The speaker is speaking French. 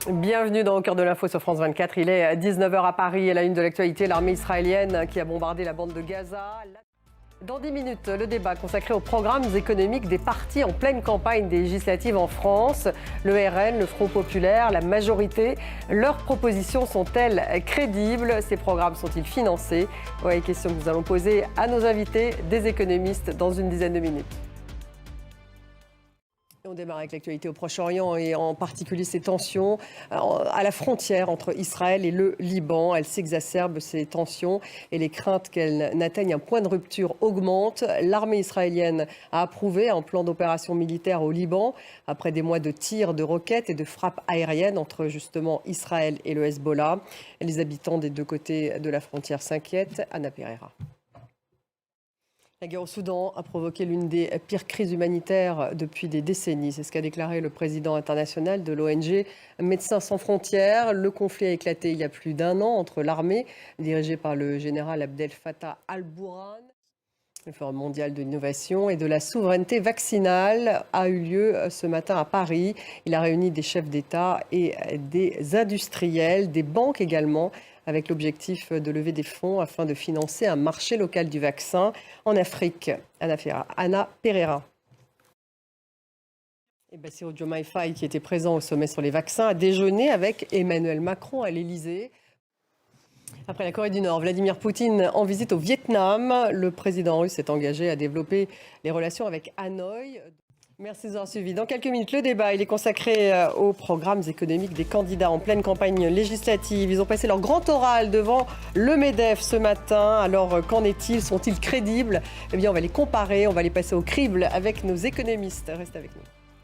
Bienvenue dans Au cœur de l'info sur France 24. Il est 19h à Paris et la une de l'actualité, l'armée israélienne qui a bombardé la bande de Gaza. Dans 10 minutes, le débat consacré aux programmes économiques des partis en pleine campagne des législatives en France. Le RN, le Front populaire, la majorité, leurs propositions sont-elles crédibles? Ces programmes sont-ils financés? Voilà les questions que nous allons poser à nos invités, des économistes, dans une dizaine de minutes. On démarre avec l'actualité au Proche-Orient et en particulier ces tensions à la frontière entre Israël et le Liban. Elles s'exacerbent, ces tensions, et les craintes qu'elles n'atteignent un point de rupture augmentent. L'armée israélienne a approuvé un plan d'opération militaire au Liban après des mois de tirs, de roquettes et de frappes aériennes entre justement Israël et le Hezbollah. Les habitants des deux côtés de la frontière s'inquiètent. Anna Pereira. La guerre au Soudan a provoqué l'une des pires crises humanitaires depuis des décennies. C'est ce qu'a déclaré le président international de l'ONG Médecins sans frontières. Le conflit a éclaté il y a plus d'un an entre l'armée, dirigée par le général Abdel Fattah al-Burhan. Le Forum mondial de l'innovation et de la souveraineté vaccinale a eu lieu ce matin à Paris. Il a réuni des chefs d'État et des industriels, des banques également, avec l'objectif de lever des fonds afin de financer un marché local du vaccin en Afrique. Anna Pereira. Et Bassirou Diomaye Faye, qui était présent au sommet sur les vaccins, a déjeuné avec Emmanuel Macron à l'Élysée. Après la Corée du Nord, Vladimir Poutine en visite au Vietnam. Le président russe s'est engagé à développer les relations avec Hanoï. Merci de nous avoir suivis. Dans quelques minutes, le débat il est consacré aux programmes économiques des candidats en pleine campagne législative. Ils ont passé leur grand oral devant le MEDEF ce matin. Alors, qu'en est-il? Sont-ils crédibles? Eh bien, on va les comparer, on va les passer au crible avec nos économistes. Restez avec nous.